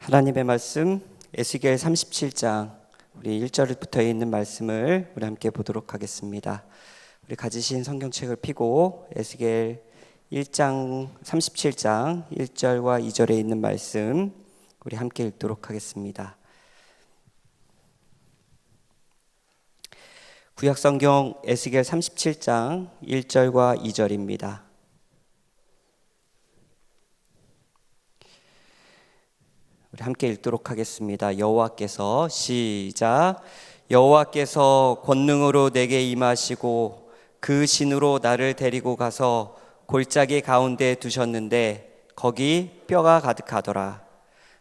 하나님의 말씀 에스겔 37장 우리 1절부터 있는 말씀을 우리 함께 보도록 하겠습니다. 우리 가지신 성경책을 펴고 에스겔 1장 37장 1절과 2절에 있는 말씀 우리 함께 읽도록 하겠습니다. 구약성경 에스겔 37장 1절과 2절입니다. 우리 함께 읽도록 하겠습니다. 여호와께서 시작. 여호와께서 권능으로 내게 임하시고 그 신으로 나를 데리고 가서 골짜기 가운데 두셨는데 거기 뼈가 가득하더라.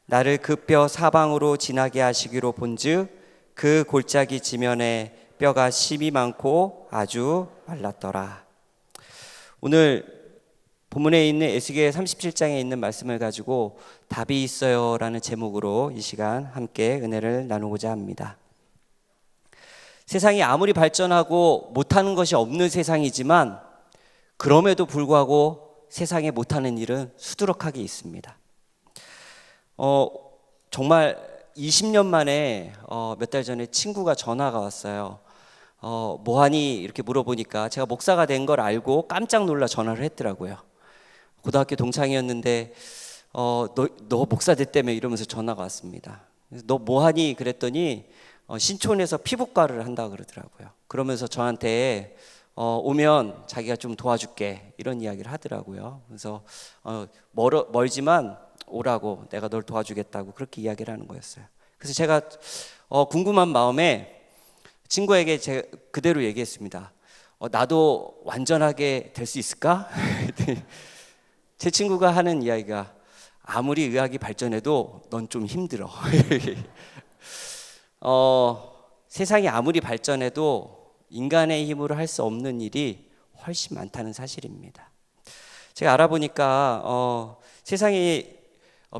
나를 그 뼈 사방으로 지나게 하시기로 본즉 그 골짜기 지면에 뼈가 심이 많고 아주 말랐더라. 오늘 본문에 있는 에스겔 37장에 있는 말씀을 가지고 답이 있어요 라는 제목으로 이 시간 함께 은혜를 나누고자 합니다. 세상이 아무리 발전하고 못하는 것이 없는 세상이지만 그럼에도 불구하고 세상에 못하는 일은 수두룩하게 있습니다. 정말 20년 만에 몇 달 전에 친구가 전화가 왔어요. 뭐하니? 이렇게 물어보니까 제가 목사가 된 걸 알고 깜짝 놀라 전화를 했더라고요. 고등학교 동창이었는데 너 목사 됐다며 이러면서 전화가 왔습니다. 너 뭐하니? 그랬더니 신촌에서 피부과를 한다고 그러더라고요. 그러면서 저한테 오면 자기가 좀 도와줄게 이런 이야기를 하더라고요. 그래서 멀지만 오라고 내가 널 도와주겠다고 그렇게 이야기를 하는 거였어요. 그래서 제가 궁금한 마음에 친구에게 제가 그대로 얘기했습니다. 나도 완전하게 될 수 있을까? 제 친구가 하는 이야기가 아무리 의학이 발전해도 넌 좀 힘들어. 세상이 아무리 발전해도 인간의 힘으로 할 수 없는 일이 훨씬 많다는 사실입니다. 제가 알아보니까 세상에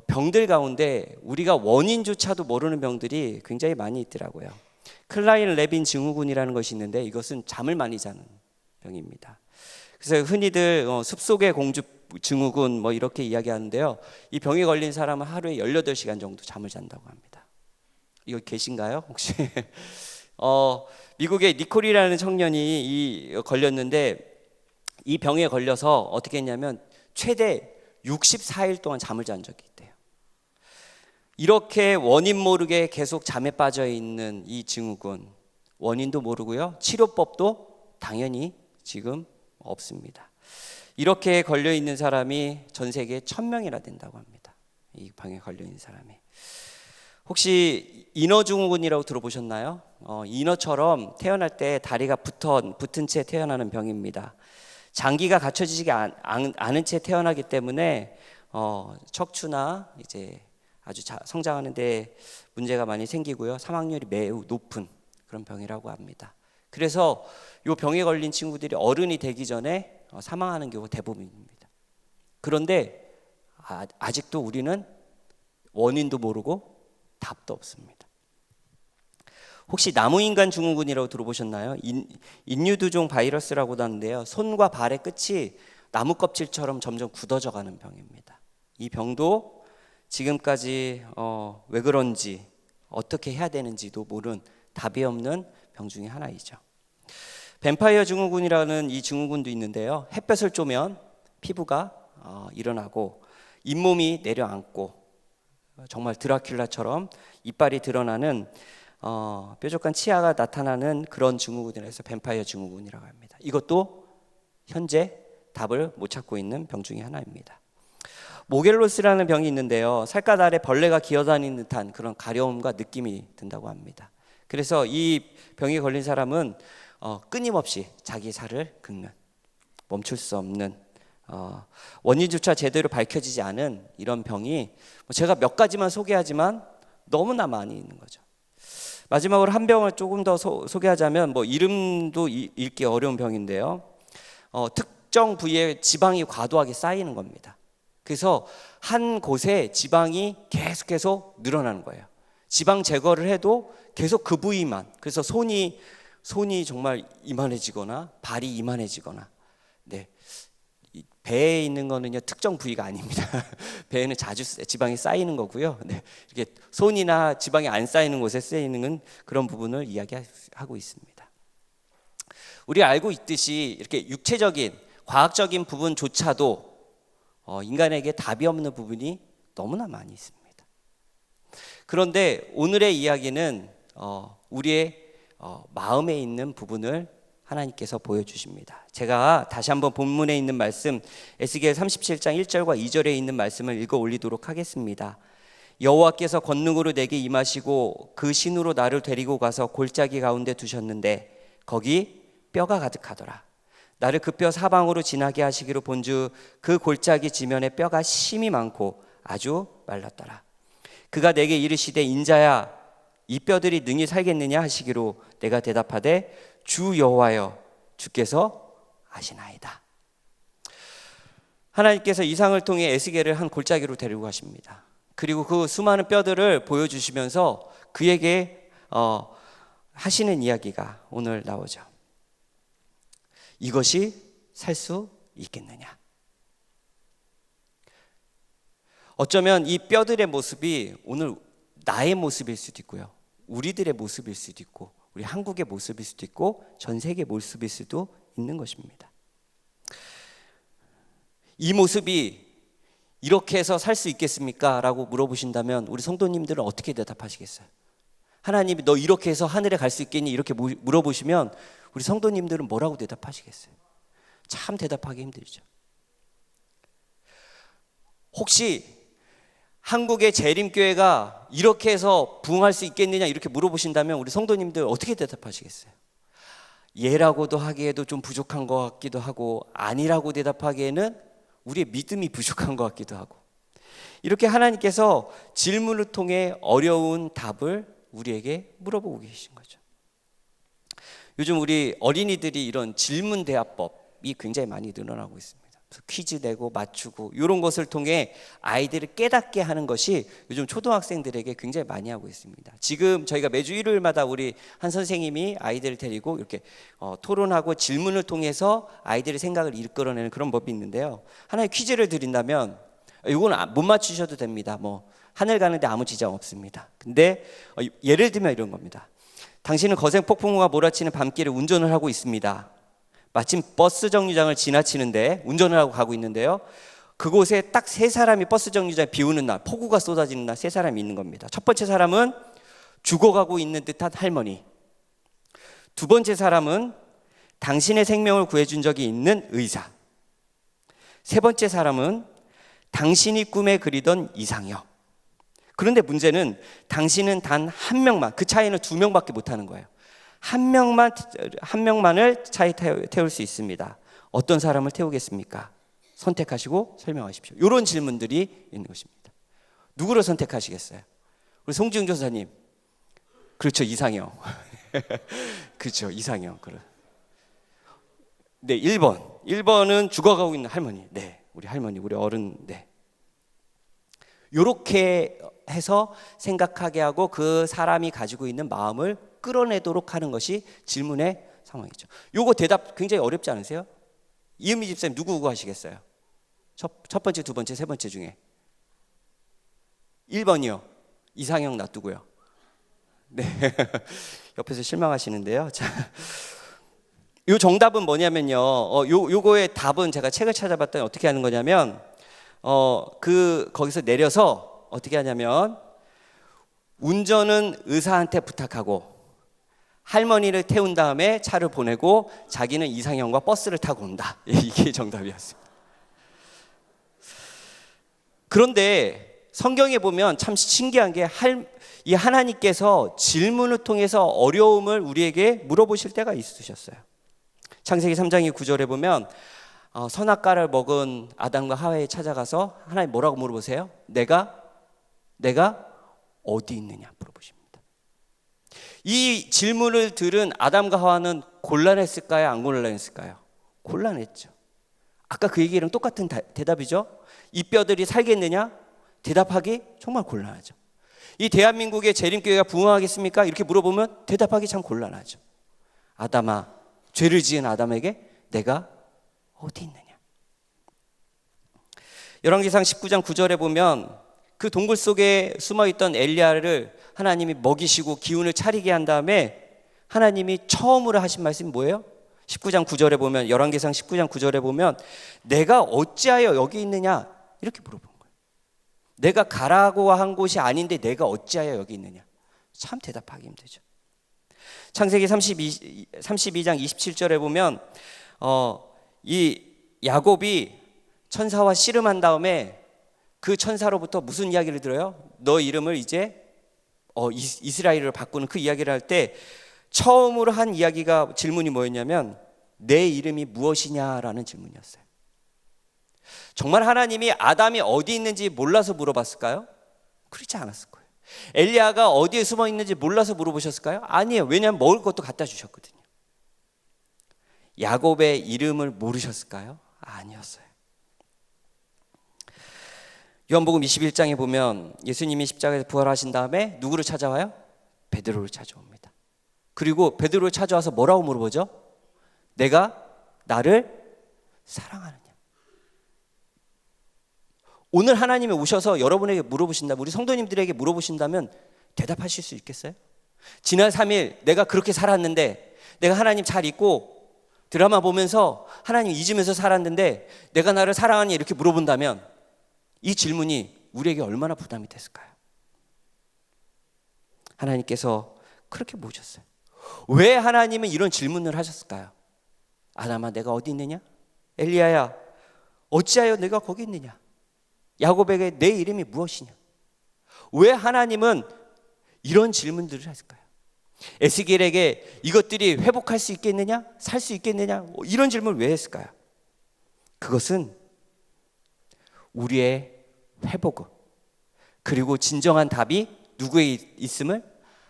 병들 가운데 우리가 원인조차도 모르는 병들이 굉장히 많이 있더라고요. 클라인 레빈 증후군이라는 것이 있는데 이것은 잠을 많이 자는 병입니다. 그래서 흔히들 숲속의 공주 증후군 뭐 이렇게 이야기하는데요. 이 병에 걸린 사람은 하루에 18시간 정도 잠을 잔다고 합니다. 이거 계신가요? 혹시? 미국의 니콜이라는 청년이 걸렸는데 이 병에 걸려서 어떻게 했냐면 최대 64일 동안 잠을 잔 적이 있대요. 이렇게 원인 모르게 계속 잠에 빠져 있는 이 증후군, 원인도 모르고요. 치료법도 당연히 지금 없습니다. 이렇게 걸려 있는 사람이 전 세계에 1000명이나 된다고 합니다. 이 병에 걸려 있는 사람이. 혹시 인어 증후군이라고 들어보셨나요? 인어처럼 태어날 때 다리가 붙은 채 태어나는 병입니다. 장기가 갖춰지지 않은 채 태어나기 때문에 척추나 이제 아주 성장하는데 문제가 많이 생기고요. 사망률이 매우 높은 그런 병이라고 합니다. 그래서 이 병에 걸린 친구들이 어른이 되기 전에 사망하는 경우가 대부분입니다. 그런데 아직도 우리는 원인도 모르고 답도 없습니다. 혹시 나무인간 증후군이라고 들어보셨나요? 인유두종 바이러스라고도 하는데요. 손과 발의 끝이 나무 껍질처럼 점점 굳어져 가는 병입니다. 이 병도 지금까지 왜 그런지 어떻게 해야 되는지도 모르는 답이 없는 병 중에 하나이죠. 뱀파이어 증후군이라는 이 증후군도 있는데요. 햇볕을 쬐면 피부가 일어나고 잇몸이 내려앉고 정말 드라큘라처럼 이빨이 드러나는 뾰족한 치아가 나타나는 그런 증후군이라 해서 뱀파이어 증후군이라고 합니다. 이것도 현재 답을 못 찾고 있는 병 중에 하나입니다. 모겔로스라는 병이 있는데요. 살갗 아래 벌레가 기어다니는 듯한 그런 가려움과 느낌이 든다고 합니다. 그래서 이 병에 걸린 사람은 끊임없이 자기 살을 긁는, 멈출 수 없는 원인조차 제대로 밝혀지지 않은 이런 병이 제가 몇 가지만 소개하지만 너무나 많이 있는 거죠. 마지막으로 한 병을 조금 더 소개하자면 이름도 읽기 어려운 병인데요. 특정 부위에 지방이 과도하게 쌓이는 겁니다. 그래서 한 곳에 지방이 계속해서 늘어나는 거예요. 지방 제거를 해도 계속 그 부위만, 그래서 손이 정말 이만해지거나 발이 이만해지거나 배에 있는 거는요 특정 부위가 아닙니다. 배에는 자주 지방이 쌓이는 거고요. 네, 이렇게 손이나 지방이 안 쌓이는 곳에 쓰이는 그런 부분을 이야기하고 있습니다. 우리 알고 있듯이 이렇게 육체적인 과학적인 부분조차도 인간에게 답이 없는 부분이 너무나 많이 있습니다. 그런데 오늘의 이야기는 우리의 마음에 있는 부분을 하나님께서 보여주십니다. 제가 다시 한번 본문에 있는 말씀 에스겔 37장 1절과 2절에 있는 말씀을 읽어 올리도록 하겠습니다. 여호와께서 권능으로 내게 임하시고 그 신으로 나를 데리고 가서 골짜기 가운데 두셨는데 거기 뼈가 가득하더라. 나를 그 뼈 사방으로 지나게 하시기로 본즉 그 골짜기 지면에 뼈가 심이 많고 아주 말랐더라. 그가 내게 이르시되 인자야 이 뼈들이 능히 살겠느냐 하시기로 내가 대답하되 주 여호와여 주께서 아시나이다. 하나님께서 이상을 통해 에스겔을 한 골짜기로 데리고 가십니다. 그리고 그 수많은 뼈들을 보여주시면서 그에게 하시는 이야기가 오늘 나오죠. 이것이 살 수 있겠느냐. 어쩌면 이 뼈들의 모습이 오늘 나의 모습일 수도 있고요, 우리들의 모습일 수도 있고, 우리 한국의 모습일 수도 있고, 전 세계 모습일 수도 있는 것입니다. 이 모습이 이렇게 해서 살 수 있겠습니까? 라고 물어보신다면 우리 성도님들은 어떻게 대답하시겠어요? 하나님이 너 이렇게 해서 하늘에 갈 수 있겠니? 이렇게 물어보시면 우리 성도님들은 뭐라고 대답하시겠어요? 참 대답하기 힘들죠. 혹시 한국의 재림교회가 이렇게 해서 부흥할 수 있겠느냐 이렇게 물어보신다면 우리 성도님들 어떻게 대답하시겠어요? 예라고도 하기에도 좀 부족한 것 같기도 하고, 아니라고 대답하기에는 우리의 믿음이 부족한 것 같기도 하고, 이렇게 하나님께서 질문을 통해 어려운 답을 우리에게 물어보고 계신 거죠. 요즘 우리 어린이들이 이런 질문 대화법이 굉장히 많이 늘어나고 있습니다. 퀴즈 내고 맞추고 이런 것을 통해 아이들을 깨닫게 하는 것이 요즘 초등학생들에게 굉장히 많이 하고 있습니다. 지금 저희가 매주 일요일마다 우리 한 선생님이 아이들을 데리고 이렇게 토론하고 질문을 통해서 아이들의 생각을 이끌어내는 그런 법이 있는데요, 하나의 퀴즈를 드린다면 이건 못 맞추셔도 됩니다. 뭐 하늘 가는데 아무 지장 없습니다. 근데 예를 들면 이런 겁니다. 당신은 거센 폭풍우가 몰아치는 밤길을 운전을 하고 있습니다. 마침 버스 정류장을 지나치는데 운전을 하고 가고 있는데요, 그곳에 딱 세 사람이 버스 정류장에 비 오는 날, 폭우가 쏟아지는 날 세 사람이 있는 겁니다. 첫 번째 사람은 죽어가고 있는 듯한 할머니, 두 번째 사람은 당신의 생명을 구해준 적이 있는 의사, 세 번째 사람은 당신이 꿈에 그리던 이상형. 그런데 문제는 당신은 단 한 명만, 그 차이는 두 명밖에 못하는 거예요. 한 명만을 차에 태울 수 있습니다. 어떤 사람을 태우겠습니까? 선택하시고 설명하십시오. 이런 질문들이 있는 것입니다. 누구를 선택하시겠어요? 우리 송지웅 조사님. 그렇죠, 이상형. 그렇죠, 이상형. 네, 1번은 죽어가고 있는 할머니. 네, 우리 할머니, 우리 어른. 네. 이렇게 해서 생각하게 하고 그 사람이 가지고 있는 마음을 끌어내도록 하는 것이 질문의 상황이죠. 요거 대답 굉장히 어렵지 않으세요? 이은미 집사님 누구 하시겠어요? 첫 번째, 두 번째, 세 번째 중에 1번이요. 이상형 놔두고요. 네. 옆에서 실망하시는데요. 자, 요 정답은 뭐냐면요. 요거의 답은 제가 책을 찾아봤더니 어떻게 하는 거냐면 거기서 내려서 어떻게 하냐면 운전은 의사한테 부탁하고 할머니를 태운 다음에 차를 보내고 자기는 이상형과 버스를 타고 온다. 이게 정답이었습니다. 그런데 성경에 보면 참 신기한 게 이 하나님께서 질문을 통해서 어려움을 우리에게 물어보실 때가 있으셨어요. 창세기 3장 9절에 보면 선악과를 먹은 아담과 하와에 찾아가서 하나님 뭐라고 물어보세요? 내가 어디 있느냐 물어보십니다. 이 질문을 들은 아담과 하와는 곤란했을까요? 안 곤란했을까요? 곤란했죠. 아까 그 얘기랑 똑같은 대답이죠. 이 뼈들이 살겠느냐? 대답하기 정말 곤란하죠. 이 대한민국의 재림교회가 부흥하겠습니까? 이렇게 물어보면 대답하기 참 곤란하죠. 아담아, 죄를 지은 아담에게 내가 어디 있느냐? 열왕기상 19장 9절에 보면 그 동굴 속에 숨어있던 엘리야를 하나님이 먹이시고 기운을 차리게 한 다음에 하나님이 처음으로 하신 말씀이 뭐예요? 19장 9절에 보면, 열왕기상 19장 9절에 보면 내가 어찌하여 여기 있느냐 이렇게 물어본 거예요. 내가 가라고 한 곳이 아닌데 내가 어찌하여 여기 있느냐. 참 대답하기 힘들죠. 창세기 32장 27절에 보면 이 야곱이 천사와 씨름한 다음에 그 천사로부터 무슨 이야기를 들어요? 너 이름을 이제 이스라엘을 바꾸는 그 이야기를 할 때 처음으로 한 이야기가, 질문이 뭐였냐면 내 이름이 무엇이냐라는 질문이었어요. 정말 하나님이 아담이 어디 있는지 몰라서 물어봤을까요? 그렇지 않았을 거예요. 엘리야가 어디에 숨어 있는지 몰라서 물어보셨을까요? 아니에요. 왜냐하면 먹을 것도 갖다 주셨거든요. 야곱의 이름을 모르셨을까요? 아니었어요. 요한복음 21장에 보면 예수님이 십자가에서 부활하신 다음에 누구를 찾아와요? 베드로를 찾아옵니다. 그리고 베드로를 찾아와서 뭐라고 물어보죠? 내가 나를 사랑하느냐. 오늘 하나님이 오셔서 여러분에게 물어보신다면, 우리 성도님들에게 물어보신다면 대답하실 수 있겠어요? 지난 3일 내가 그렇게 살았는데, 내가 하나님 잘 잊고 드라마 보면서 하나님 잊으면서 살았는데 내가 나를 사랑하니 이렇게 물어본다면 이 질문이 우리에게 얼마나 부담이 됐을까요? 하나님께서 그렇게 모셨어요. 왜 하나님은 이런 질문을 하셨을까요? 아담아 내가 어디 있느냐? 엘리야야 어찌하여 내가 거기 있느냐? 야곱에게 내 이름이 무엇이냐? 왜 하나님은 이런 질문들을 했을까요? 에스겔에게 이것들이 회복할 수 있겠느냐? 살 수 있겠느냐? 이런 질문을 왜 했을까요? 그것은 우리의 회복을, 그리고 진정한 답이 누구에 있음을?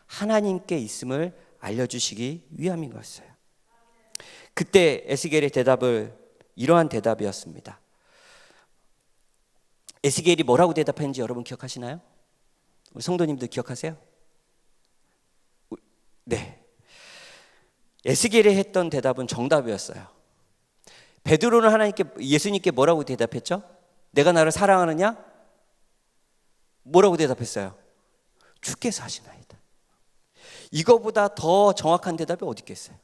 하나님께 있음을 알려주시기 위함인 것이었어요. 그때 에스겔의 대답을 이러한 대답이었습니다. 에스겔이 뭐라고 대답했는지 여러분 기억하시나요? 우리 성도님들 기억하세요? 네. 에스겔이 했던 대답은 정답이었어요. 베드로는 예수님께 뭐라고 대답했죠? 내가 나를 사랑하느냐? 뭐라고 대답했어요? 주께서 하시나이다. 이거보다 더 정확한 대답이 어디 있겠어요?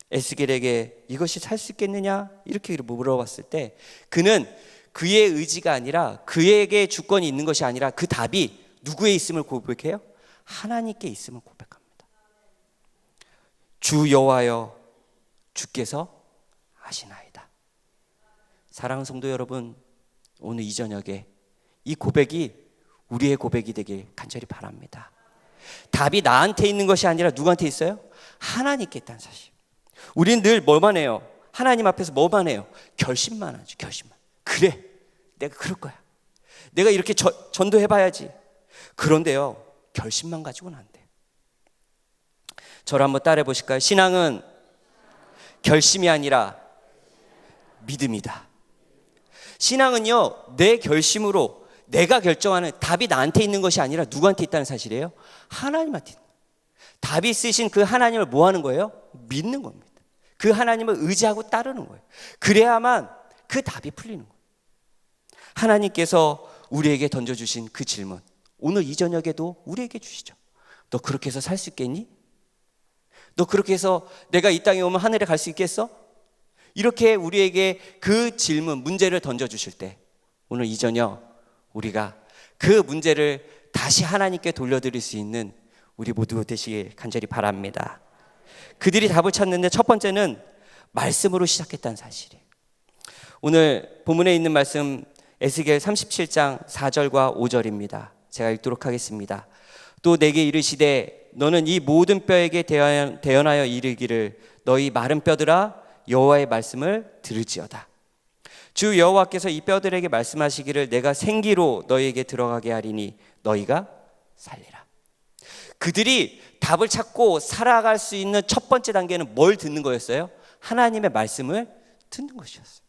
에스겔에게 이것이 살 수 있겠느냐? 이렇게 물어봤을 때 그는 그의 의지가 아니라, 그에게 주권이 있는 것이 아니라 그 답이 누구에 있음을 고백해요? 하나님께 있음을 고백합니다. 주 여호와여 주께서 하시나이다. 사랑하는 성도 여러분, 오늘 이 저녁에 이 고백이 우리의 고백이 되길 간절히 바랍니다. 답이 나한테 있는 것이 아니라 누구한테 있어요? 하나님께 있다는 사실. 우리는 늘 뭐만 해요? 하나님 앞에서 뭐만 해요? 결심만 하죠. 결심만. 그래, 내가 그럴 거야. 내가 이렇게 전도해봐야지. 그런데요, 결심만 가지고는 안 돼요. 저를 한번 따라해 보실까요? 신앙은 결심이 아니라 믿음이다. 신앙은요, 내 결심으로 내가 결정하는, 답이 나한테 있는 것이 아니라 누구한테 있다는 사실이에요? 하나님한테 있는 거예요. 답이 쓰신 그 하나님을 뭐 하는 거예요? 믿는 겁니다. 그 하나님을 의지하고 따르는 거예요. 그래야만 그 답이 풀리는 거예요. 하나님께서 우리에게 던져주신 그 질문, 오늘 이 저녁에도 우리에게 주시죠. 너 그렇게 해서 살 수 있겠니? 너 그렇게 해서 내가 이 땅에 오면 하늘에 갈 수 있겠어? 이렇게 우리에게 그 질문, 문제를 던져주실 때 오늘 이 저녁 우리가 그 문제를 다시 하나님께 돌려드릴 수 있는 우리 모두 되시길 간절히 바랍니다. 그들이 답을 찾는데 첫 번째는 말씀으로 시작했다는 사실이에요. 오늘 본문에 있는 말씀 에스겔 37장 4절과 5절입니다. 제가 읽도록 하겠습니다. 또 내게 이르시되 너는 이 모든 뼈에게 대언하여 이르기를 너희 마른 뼈들아 여호와의 말씀을 들을지어다. 주 여호와께서 이 뼈들에게 말씀하시기를 내가 생기로 너희에게 들어가게 하리니 너희가 살리라. 그들이 답을 찾고 살아갈 수 있는 첫 번째 단계는 뭘 듣는 거였어요? 하나님의 말씀을 듣는 것이었어요.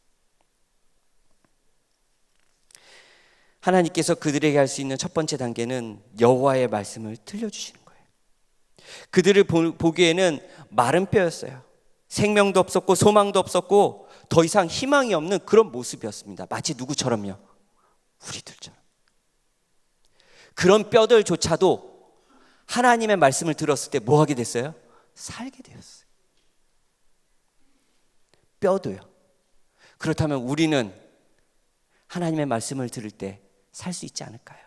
하나님께서 그들에게 할 수 있는 첫 번째 단계는 여호와의 말씀을 들려주시는 거예요. 그들을 보기에는 마른 뼈였어요. 생명도 없었고 소망도 없었고 더 이상 희망이 없는 그런 모습이었습니다. 마치 누구처럼요? 우리들처럼. 그런 뼈들조차도 하나님의 말씀을 들었을 때 뭐 하게 됐어요? 살게 되었어요. 뼈도요. 그렇다면 우리는 하나님의 말씀을 들을 때 살 수 있지 않을까요?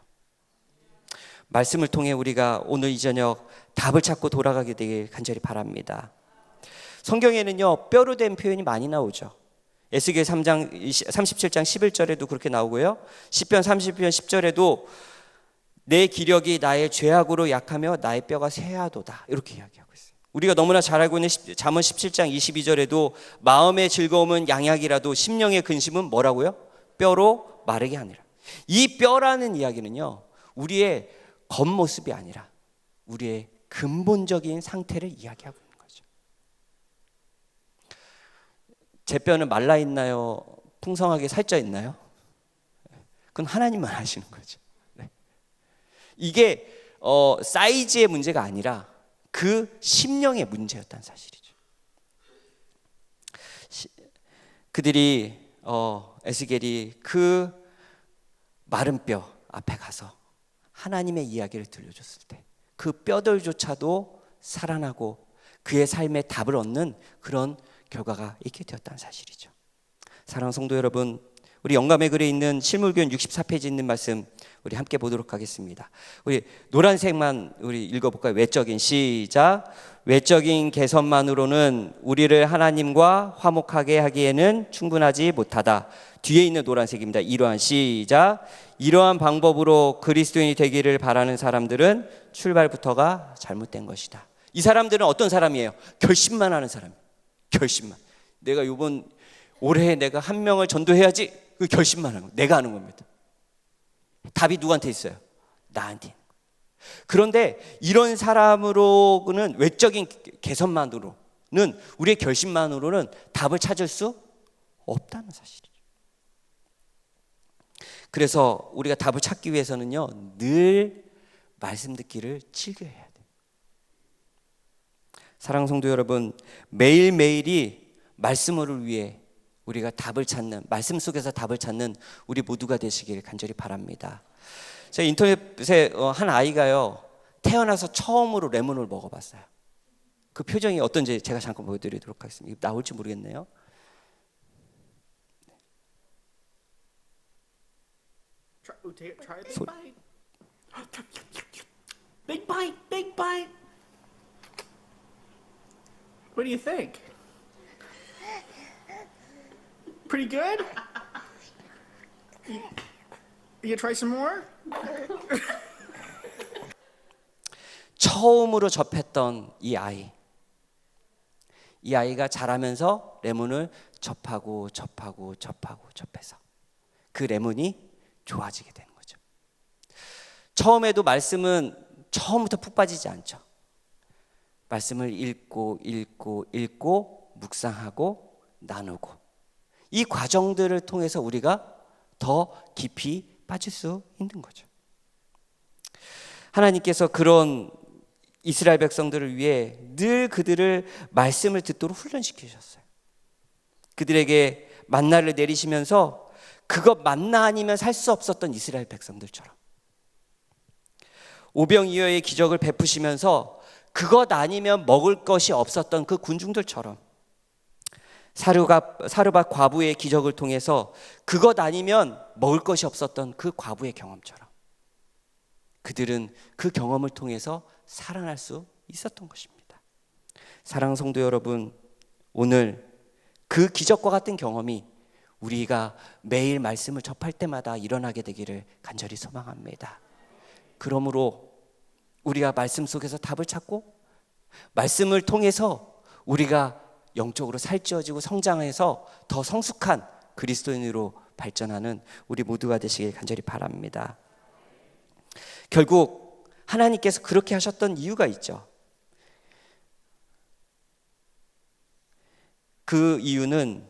말씀을 통해 우리가 오늘 이 저녁 답을 찾고 돌아가게 되길 간절히 바랍니다. 성경에는요, 뼈로 된 표현이 많이 나오죠. 에스겔 3장 37장 11절에도 그렇게 나오고요. 시편 30편 10절에도 내 기력이 나의 죄악으로 약하며 나의 뼈가 쇠하도다, 이렇게 이야기하고 있어요. 우리가 너무나 잘 알고 있는 잠언 17장 22절에도 마음의 즐거움은 양약이라도 심령의 근심은 뭐라고요? 뼈로 마르게 하니라. 이 뼈라는 이야기는요, 우리의 겉모습이 아니라 우리의 근본적인 상태를 이야기하고 있는 거죠. 제 뼈는 말라 있나요? 풍성하게 살쪄 있나요? 그건 하나님만 아시는 거죠. 네. 이게 사이즈의 문제가 아니라 그 심령의 문제였다는 사실이죠. 그들이 에스겔이 그 마른 뼈 앞에 가서 하나님의 이야기를 들려줬을 때 그 뼈들조차도 살아나고 그의 삶에 답을 얻는 그런 결과가 있게 되었다는 사실이죠. 사랑하는 성도 여러분, 우리 영감의 글에 있는 실물교훈 64페이지 있는 말씀 우리 함께 보도록 하겠습니다. 우리 노란색만 우리 읽어볼까요? 외적인, 시작. 외적인 개선만으로는 우리를 하나님과 화목하게 하기에는 충분하지 못하다. 뒤에 있는 노란색입니다. 이러한, 시작. 이러한 방법으로 그리스도인이 되기를 바라는 사람들은 출발부터가 잘못된 것이다. 이 사람들은 어떤 사람이에요? 결심만 하는 사람이에요. 결심만. 내가 올해 내가 한 명을 전도해야지, 그 결심만 하는 거. 내가 하는 겁니다. 답이 누구한테 있어요? 나한테. 그런데 이런 사람으로는 외적인 개선만으로는, 우리의 결심만으로는 답을 찾을 수 없다는 사실이죠. 그래서 우리가 답을 찾기 위해서는요, 늘 말씀 듣기를 즐겨야 해야 돼요. 사랑하는 성도 여러분, 매일매일이 말씀을 위해 우리가 답을 찾는, 말씀 속에서 답을 찾는 우리 모두가 되시길 간절히 바랍니다. 제가 인터넷에 한 아이가요, 태어나서 처음으로 레몬을 먹어봤어요. 그 표정이 어떤지 제가 잠깐 보여드리도록 하겠습니다. 이거 나올지 모르겠네요. Try a big bite. Big bite, big bite. What do you think? Pretty good? You try some more? 처음으로 접했던 이 아이가 자라면서 레몬을 접해서 그 레몬이 좋아지게 되는 거죠. 처음에도 말씀은 처음부터 푹 빠지지 않죠. 말씀을 읽고 묵상하고 나누고, 이 과정들을 통해서 우리가 더 깊이 빠질 수 있는 거죠. 하나님께서 그런 이스라엘 백성들을 위해 늘 그들을 말씀을 듣도록 훈련시키셨어요. 그들에게 만나를 내리시면서 그것 만나 아니면 살 수 없었던 이스라엘 백성들처럼, 오병이어의 기적을 베푸시면서 그것 아니면 먹을 것이 없었던 그 군중들처럼, 사르밧 과부의 기적을 통해서 그것 아니면 먹을 것이 없었던 그 과부의 경험처럼 그들은 그 경험을 통해서 살아날 수 있었던 것입니다. 사랑하는 성도 여러분, 오늘 그 기적과 같은 경험이 우리가 매일 말씀을 접할 때마다 일어나게 되기를 간절히 소망합니다. 그러므로 우리가 말씀 속에서 답을 찾고, 말씀을 통해서 우리가 영적으로 살찌워지고 성장해서 더 성숙한 그리스도인으로 발전하는 우리 모두가 되시길 간절히 바랍니다. 결국 하나님께서 그렇게 하셨던 이유가 있죠. 그 이유는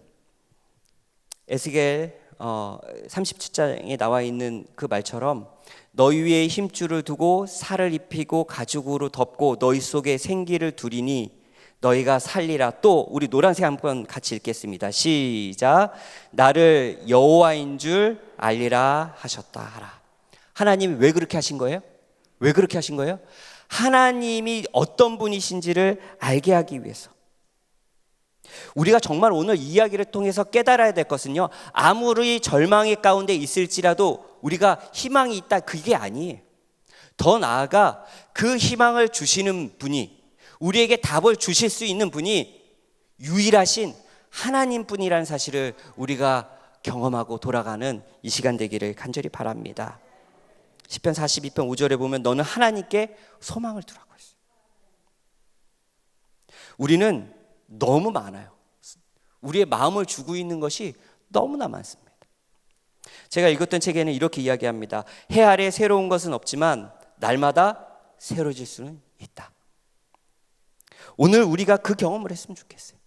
에스겔 37장에 나와 있는 그 말처럼 너희 위에 힘줄을 두고 살을 입히고 가죽으로 덮고 너희 속에 생기를 두리니 너희가 살리라. 또 우리 노란색 한번 같이 읽겠습니다. 시작. 나를 여호와인 줄 알리라 하셨다 하라. 하나님이 왜 그렇게 하신 거예요? 왜 그렇게 하신 거예요? 하나님이 어떤 분이신지를 알게 하기 위해서. 우리가 정말 오늘 이야기를 통해서 깨달아야 될 것은요, 아무리 절망의 가운데 있을지라도 우리가 희망이 있다, 그게 아니에요. 더 나아가 그 희망을 주시는 분이, 우리에게 답을 주실 수 있는 분이 유일하신 하나님뿐이라는 사실을 우리가 경험하고 돌아가는 이 시간 되기를 간절히 바랍니다. 시편 42편 5절에 보면 너는 하나님께 소망을 두라고 했어요. 우리는 너무 많아요. 우리의 마음을 주고 있는 것이 너무나 많습니다. 제가 읽었던 책에는 이렇게 이야기합니다. 해 아래 새로운 것은 없지만 날마다 새로워질 수는 있다. 오늘 우리가 그 경험을 했으면 좋겠어요.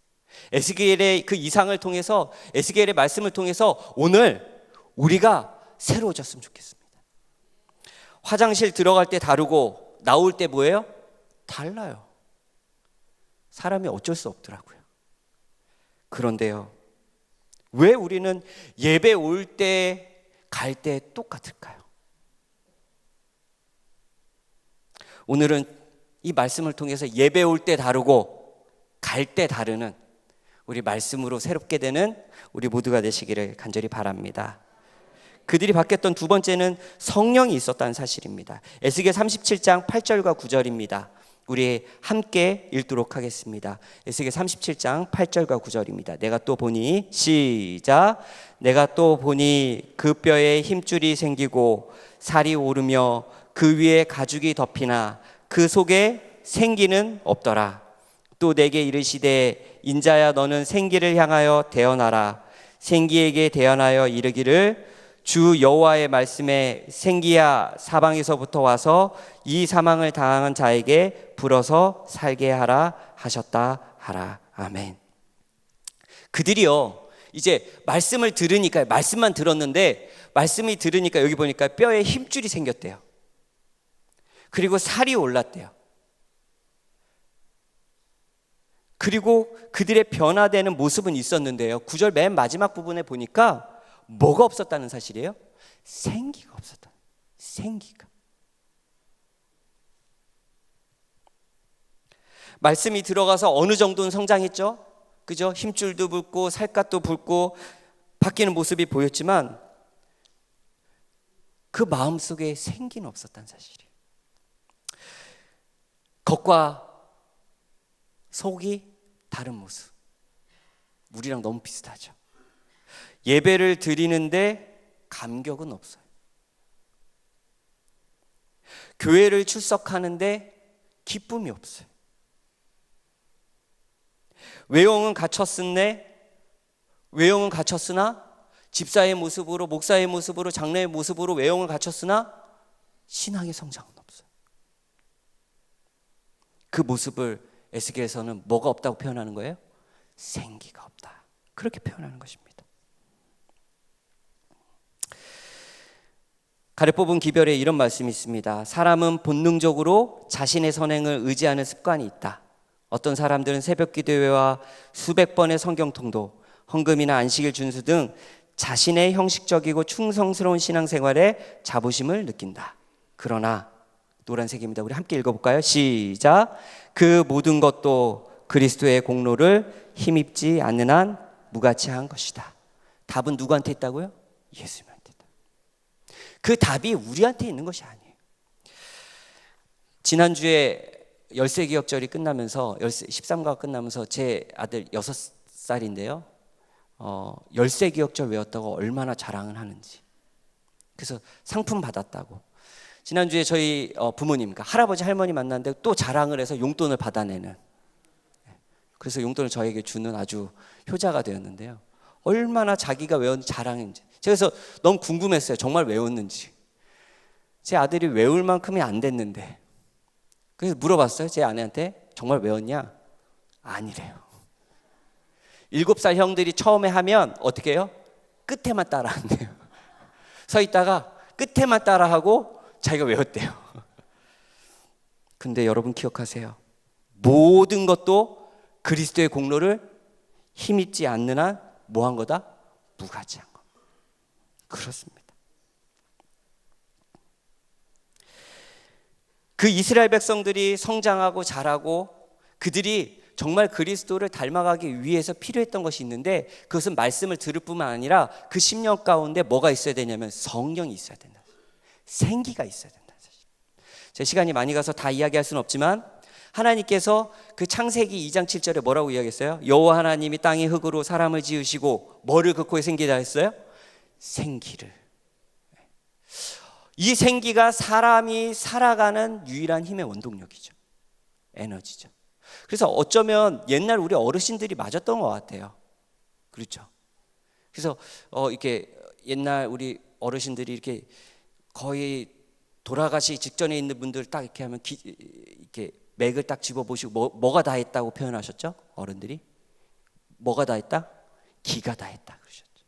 에스겔의 그 이상을 통해서, 에스겔의 말씀을 통해서 오늘 우리가 새로워졌으면 좋겠습니다. 화장실 들어갈 때 다르고 나올 때 뭐예요? 달라요. 사람이 어쩔 수 없더라고요. 그런데요, 왜 우리는 예배 올 때, 갈 때 똑같을까요? 오늘은 이 말씀을 통해서 예배 올 때 다르고 갈 때 다르는 우리 말씀으로 새롭게 되는 우리 모두가 되시기를 간절히 바랍니다. 그들이 바뀌었던 두 번째는 성령이 있었다는 사실입니다. 에스겔 37장 8절과 9절입니다. 우리 함께 읽도록 하겠습니다. 에스겔 37장 8절과 9절입니다. 내가 또 보니, 시작. 내가 또 보니 그 뼈에 힘줄이 생기고 살이 오르며 그 위에 가죽이 덮이나 그 속에 생기는 없더라. 또 내게 이르시되 인자야 너는 생기를 향하여 대언하라. 생기에게 대언하여 이르기를 주 여호와의 말씀에 생기야 사방에서부터 와서 이 사망을 당한 자에게 불어서 살게 하라 하셨다 하라. 아멘. 그들이요, 이제 말씀을 들으니까, 말씀만 들었는데 말씀이 들으니까 여기 보니까 뼈에 힘줄이 생겼대요. 그리고 살이 올랐대요. 그리고 그들의 변화되는 모습은 있었는데요, 9절 맨 마지막 부분에 보니까 뭐가 없었다는 사실이에요? 생기가 없었다. 생기가. 말씀이 들어가서 어느 정도는 성장했죠? 그죠? 힘줄도 붓고 살갗도 붓고 바뀌는 모습이 보였지만 그 마음속에 생기는 없었다는 사실이에요. 겉과 속이 다른 모습. 우리랑 너무 비슷하죠. 예배를 드리는데 감격은 없어요. 교회를 출석하는데 기쁨이 없어요. 외형은 갖췄으나 집사의 모습으로, 목사의 모습으로, 장로의 모습으로 외형을 갖췄으나 신앙의 성장은 없어요. 그 모습을 에스겔에서는 뭐가 없다고 표현하는 거예요? 생기가 없다. 그렇게 표현하는 것입니다. 가래 뽑은 기별에 이런 말씀이 있습니다. 사람은 본능적으로 자신의 선행을 의지하는 습관이 있다. 어떤 사람들은 새벽 기도회와 수백 번의 성경 통독, 헌금이나 안식일 준수 등 자신의 형식적이고 충성스러운 신앙생활에 자부심을 느낀다. 그러나 노란색입니다. 우리 함께 읽어볼까요? 시작. 그 모든 것도 그리스도의 공로를 힘입지 않는 한 무가치한 것이다. 답은 누구한테 있다고요? 예수님한테 있다. 그 답이 우리한테 있는 것이 아니에요. 지난주에 열세기억절이 끝나면서 13가가 끝나면서 제 아들 6살인데요, 열세기억절 외웠다고 얼마나 자랑을 하는지. 그래서 상품 받았다고. 지난주에 저희 부모님, 그러니까 할아버지 할머니 만났는데 또 자랑을 해서 용돈을 받아내는, 그래서 용돈을 저에게 주는 아주 효자가 되었는데요, 얼마나 자기가 외운 자랑인지. 그래서 너무 궁금했어요. 정말 외웠는지. 제 아들이 외울 만큼이 안 됐는데, 그래서 물어봤어요. 제 아내한테 정말 외웠냐? 아니래요. 7살 형들이 처음에 하면 어떻게 해요? 끝에만 따라한대요. 서 있다가 끝에만 따라하고 자기가 외웠대요. 근데 여러분 기억하세요. 모든 것도 그리스도의 공로를 힘입지 않는 한 뭐한 거다? 무가치한 거. 그렇습니다. 그 이스라엘 백성들이 성장하고 자라고 그들이 정말 그리스도를 닮아가기 위해서 필요했던 것이 있는데, 그것은 말씀을 들을 뿐만 아니라 그 10년 가운데 뭐가 있어야 되냐면 성령이 있어야 된다. 생기가 있어야 된다. 제 시간이 많이 가서 다 이야기할 수는 없지만, 하나님께서 그 창세기 2장 7절에 뭐라고 이야기했어요? 여호와 하나님이 땅의 흙으로 사람을 지으시고 뭐를 그 코에 생기다 했어요? 생기를. 이 생기가 사람이 살아가는 유일한 힘의 원동력이죠. 에너지죠. 그래서 어쩌면 옛날 우리 어르신들이 맞았던 것 같아요. 그렇죠. 그래서 이렇게 옛날 우리 어르신들이 이렇게 거의 돌아가시 직전에 있는 분들 딱 이렇게 하면 이렇게 맥을 딱 집어보시고 뭐가 다 했다고 표현하셨죠? 어른들이 뭐가 다 했다? 기가 다 했다 그러셨죠.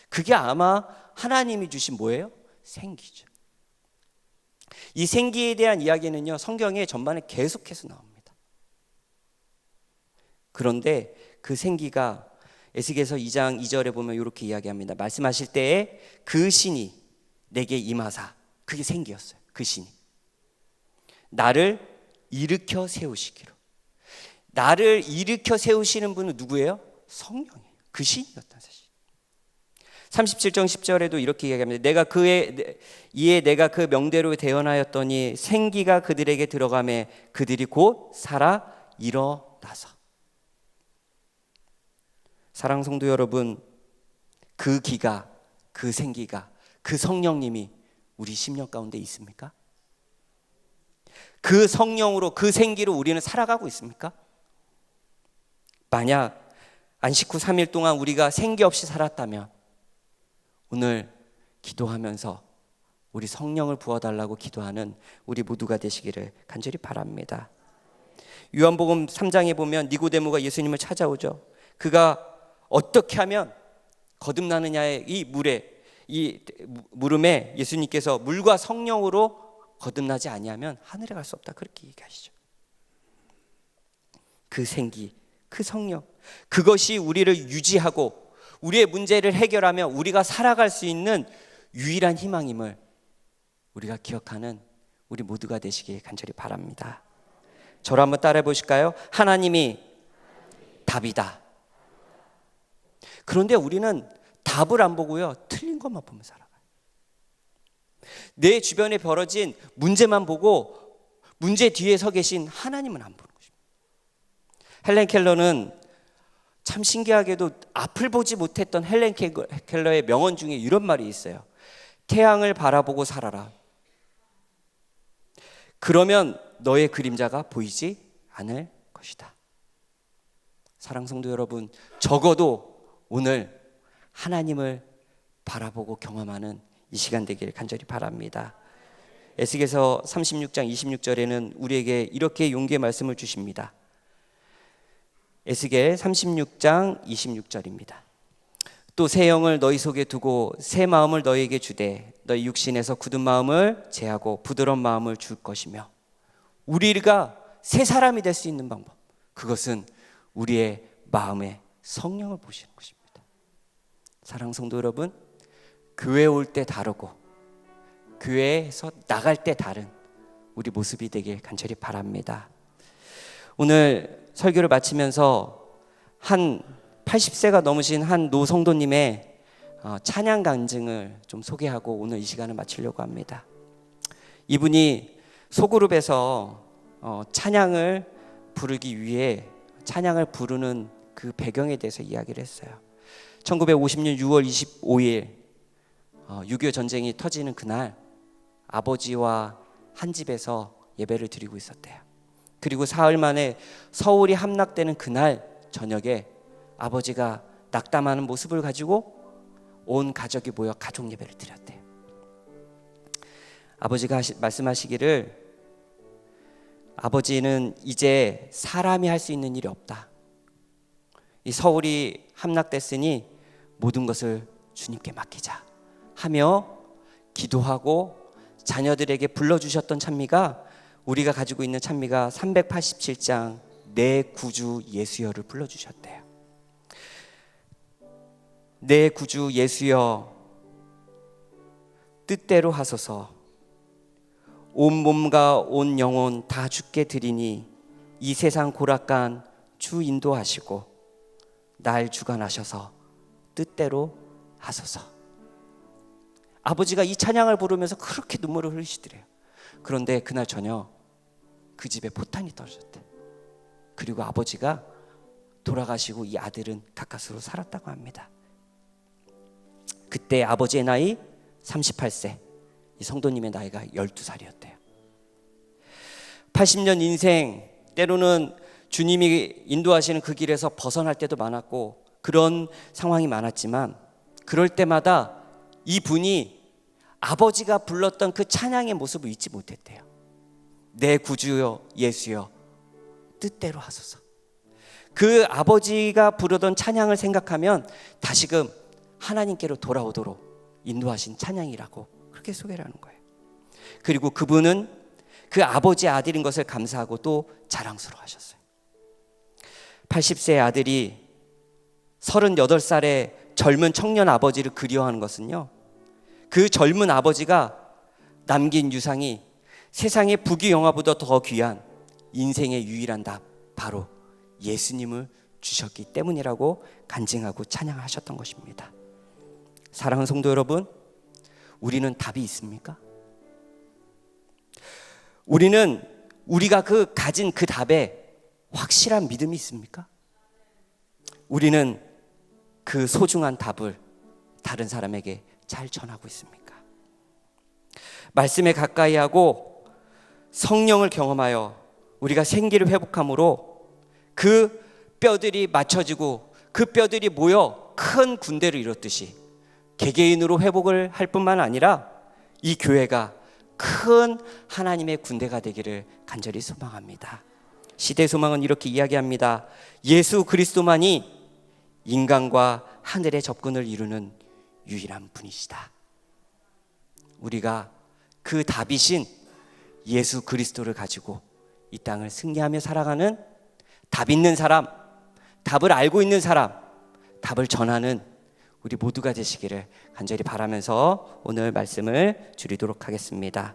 그게 아마 하나님이 주신 뭐예요? 생기죠. 이 생기에 대한 이야기는요, 성경의 전반에 계속해서 나옵니다. 그런데 그 생기가 에스겔서 2장 2절에 보면 이렇게 이야기합니다. 말씀하실 때에 그 신이 내게 임하사, 그게 생기였어요. 그 신이 나를 일으켜 세우시기로. 나를 일으켜 세우시는 분은 누구예요? 성령이에요. 그 신이었다는 사실. 37장 10절에도 이렇게 이야기합니다. 이에 내가 그 명대로 대언하였더니 생기가 그들에게 들어가매 그들이 곧 살아 일어나서. 사랑 성도 여러분, 그 기가, 그 생기가, 그 성령님이 우리 심령 가운데 있습니까? 그 성령으로, 그 생기로 우리는 살아가고 있습니까? 만약 안식 후 3일 동안 우리가 생기 없이 살았다면 오늘 기도하면서 우리 성령을 부어달라고 기도하는 우리 모두가 되시기를 간절히 바랍니다. 요한복음 3장에 보면 니고데모가 예수님을 찾아오죠. 그가 어떻게 하면 거듭나느냐의 이 물음에 예수님께서 물과 성령으로 거듭나지 아니하면 하늘에 갈 수 없다, 그렇게 얘기하시죠. 그 생기, 그 성령, 그것이 우리를 유지하고 우리의 문제를 해결하며 우리가 살아갈 수 있는 유일한 희망임을 우리가 기억하는 우리 모두가 되시길 간절히 바랍니다. 저를 한번 따라해 보실까요? 하나님이 답이다. 그런데 우리는 답을 안 보고요, 틀린 것만 보면 살아가요. 내 주변에 벌어진 문제만 보고 문제 뒤에 서 계신 하나님은 안 보는 것입니다. 헬렌 켈러는 참 신기하게도 앞을 보지 못했던 헬렌 켈러의 명언 중에 이런 말이 있어요. 태양을 바라보고 살아라. 그러면 너의 그림자가 보이지 않을 것이다. 사랑 성도 여러분, 적어도 오늘 하나님을 바라보고 경험하는 이 시간 되길 간절히 바랍니다. 에스겔서 36장 26절에는 우리에게 이렇게 용기의 말씀을 주십니다. 에스겔 36장 26절입니다. 또 새 영을 너희 속에 두고 새 마음을 너희에게 주되 너희 육신에서 굳은 마음을 제하고 부드러운 마음을 줄 것이며, 우리가 새 사람이 될 수 있는 방법, 그것은 우리의 마음에 성령을 보시는 것입니다. 사랑 성도 여러분, 교회 올 때 다르고 교회에서 나갈 때 다른 우리 모습이 되길 간절히 바랍니다. 오늘 설교를 마치면서 한 80세가 넘으신 한 노성도님의 찬양 간증을 좀 소개하고 오늘 이 시간을 마치려고 합니다. 이분이 소그룹에서 찬양을 부르기 위해 찬양을 부르는 그 배경에 대해서 이야기를 했어요. 1950년 6월 25일 6.25 전쟁이 터지는 그날 아버지와 한 집에서 예배를 드리고 있었대요. 그리고 사흘 만에 서울이 함락되는 그날 저녁에 아버지가 낙담하는 모습을 가지고 온 가족이 모여 가족 예배를 드렸대요. 아버지가 말씀하시기를, 아버지는 이제 사람이 할 수 있는 일이 없다. 이 서울이 함락됐으니 모든 것을 주님께 맡기자 하며 기도하고 자녀들에게 불러주셨던 찬미가, 우리가 가지고 있는 찬미가 387장 내 구주 예수여를 불러주셨대요. 내 구주 예수여, 뜻대로 하소서. 온 몸과 온 영혼 다 주께 드리니 이 세상 고락간 주 인도하시고 날 주관하셔서 뜻대로 하소서. 아버지가 이 찬양을 부르면서 그렇게 눈물을 흘리시더래요. 그런데 그날 저녁 그 집에 포탄이 떨어졌대. 그리고 아버지가 돌아가시고 이 아들은 가까스로 살았다고 합니다. 그때 아버지의 나이 38세, 이 성도님의 나이가 12살이었대요. 80년 인생, 때로는 주님이 인도하시는 그 길에서 벗어날 때도 많았고 그런 상황이 많았지만, 그럴 때마다 이분이 아버지가 불렀던 그 찬양의 모습을 잊지 못했대요. 내 구주여 예수여, 뜻대로 하소서. 그 아버지가 부르던 찬양을 생각하면 다시금 하나님께로 돌아오도록 인도하신 찬양이라고 그렇게 소개를 하는 거예요. 그리고 그분은 그 아버지의 아들인 것을 감사하고 또 자랑스러워 하셨어요. 80세의 아들이 38살의 젊은 청년 아버지를 그리워하는 것은요, 그 젊은 아버지가 남긴 유상이 세상의 부귀영화보다 더 귀한 인생의 유일한 답, 바로 예수님을 주셨기 때문이라고 간증하고 찬양하셨던 것입니다. 사랑하는 성도 여러분, 우리는 답이 있습니까? 우리는 우리가 가진 그 답에 확실한 믿음이 있습니까? 우리는 그 소중한 답을 다른 사람에게 잘 전하고 있습니까? 말씀에 가까이 하고 성령을 경험하여 우리가 생기를 회복함으로 그 뼈들이 맞춰지고 그 뼈들이 모여 큰 군대를 이뤘듯이 개개인으로 회복을 할 뿐만 아니라 이 교회가 큰 하나님의 군대가 되기를 간절히 소망합니다. 시대 소망은 이렇게 이야기합니다. 예수 그리스도만이 인간과 하늘의 접근을 이루는 유일한 분이시다. 우리가 그 답이신 예수 그리스도를 가지고 이 땅을 승리하며 살아가는 답 있는 사람, 답을 알고 있는 사람, 답을 전하는 우리 모두가 되시기를 간절히 바라면서 오늘 말씀을 줄이도록 하겠습니다.